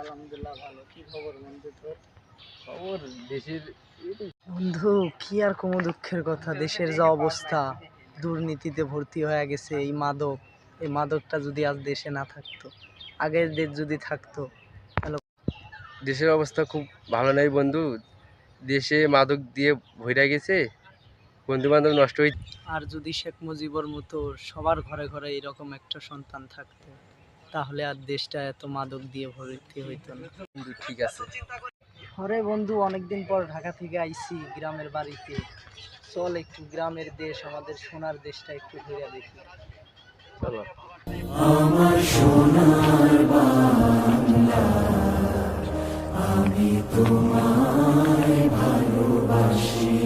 আলহামদুলিল্লাহ ভালো। কি খবর বন্ধু তোর? খবর দেশের বন্ধু কি আর কোনো দুঃখের কথা, দেশের যা অবস্থা, দুর্নীতিতে ভর্তি হয়ে গেছে এই মাদকটা যদি আজ দেশে না থাকতো, আগের দেশ যদি থাকতো। দেশের অবস্থা খুব ভালো নাই বন্ধু। দেশে মাদক দিয়ে ভইরা গেছে, বন্ধু বান্ধব নষ্ট হয়ে। আর যদি শেখ মুজিবর মতো সবার ঘরে ঘরে এরকম একটা সন্তান থাকতো, তাহলে আর দেশটা এত মাদক দিয়ে ভর্তি হইতো না। বন্ধু ঠিক আছে। আরে বন্ধু, অনেকদিন পর ঢাকা থেকে আইছি গ্রামের বাড়িতে। চল একটু গ্রামের দেশ, আমাদের সোনার দেশটা একটু ঘুরে দেখি। চলো। আমার সোনার বাংলা, আমি তোমায় ভালোবাসি,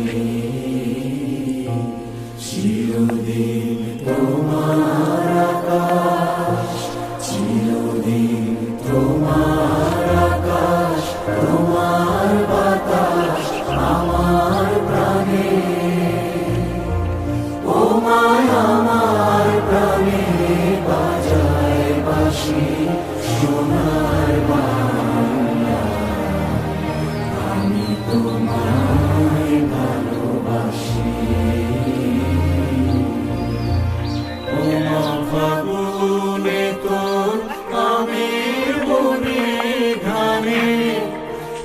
চিরদিন তোমার আকাশ, চিরদিন তোমার আকাশ, তোমার বাতাস আমার প্রাণে, ও মায় আমার প্রাণে বাজায় বাঁশি সোনার বাংলা, আমি তোমায় ভালোবাসি। ও মা ফাগুনে তোর আমের বনে ঘানে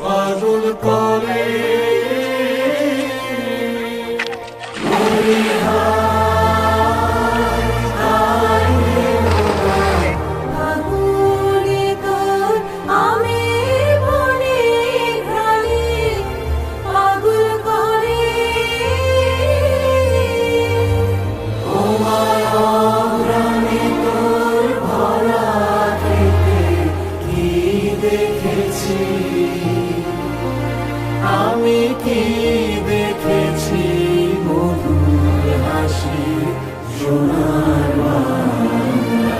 পাগল করে আমি কি দেখেছি মধুর হাসি সোনার বাংলা,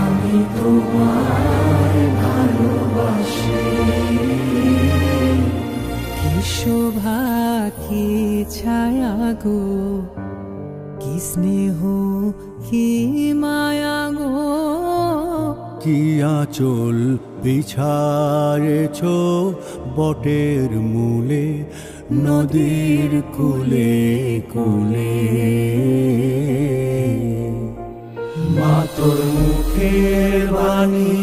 আমি তোমায় ভালোবাসি। কি শোভা কি ছায়া গো, কি স্নেহ কি মায়া গো, কি আঁচল বিছায়েছ বটের মূলে নদীর কূলে কূলে, মা তোর মুখের বাণী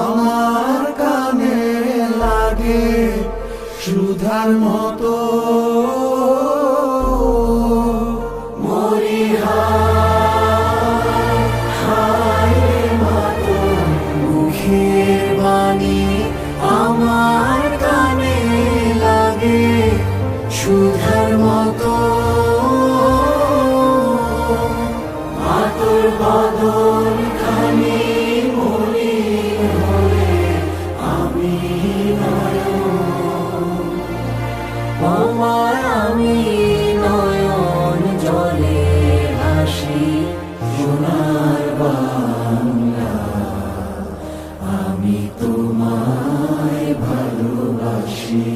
আমার কানে লাগে সুধার মতো, মুখের বাণী আমার কানে লাগে সুধার মতো, তোর বদন খানি মরি হলে আমি আমি নয়ন জলে ভাসি সোনার বাংলা, আমি তোমায় ভালোবাসি।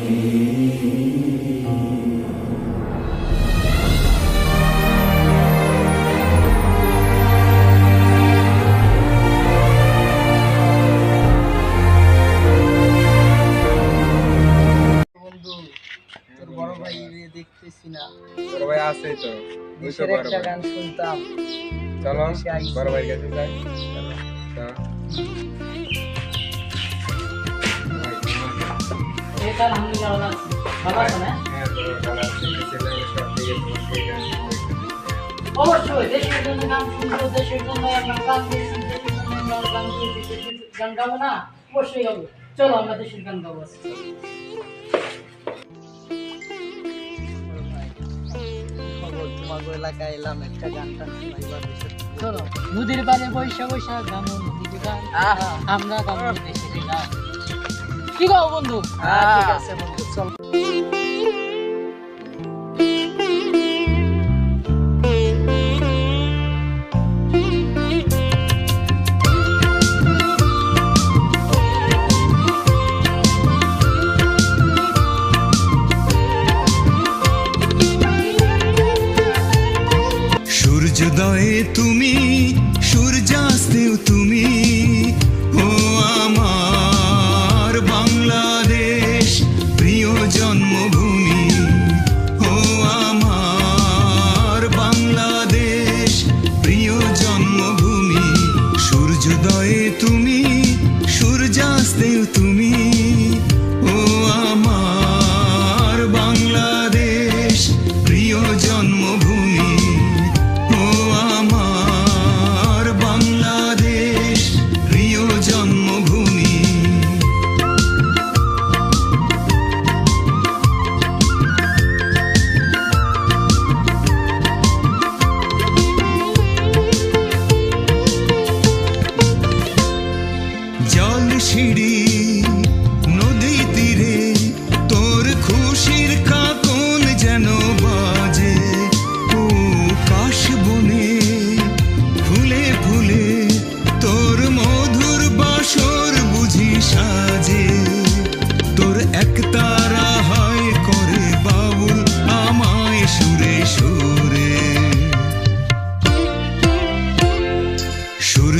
বন্ধু, তোর বড় ভাই দেখতেছি না, বড় ভাই আছে তো, দেশের একটা গান শুনতাম। চলো দেশে আইছি। বড় ভাই কাছে যাই। চলো। অবশ্যই দেশের জন্য গান শুনবো, দেশের জন্য আমরা গান গেছি, দেশের জন্য আমরা গান গেছি, দেশের গান গাবো না? অবশ্যই গাবো। চলো আমরা দেশের গান গাবো। তোমাদের এলাকায় এলাম, একটা গান টান শোনাইবা দেশের। চলো নদীর পাড়ে বৈশা বৈশা গামো নদীর গান, আমরা গাবো দেশের গান। কি গাও বন্ধু? ঠিক আছে বন্ধু, চল। সূর্যোদয়ে তুমি, সূর্যাস্তেও তুমি, ও আমার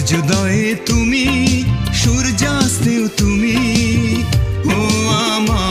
সূর্যোদয়ে তুমি, সূর্যাস্তেও তুমি, ও আমার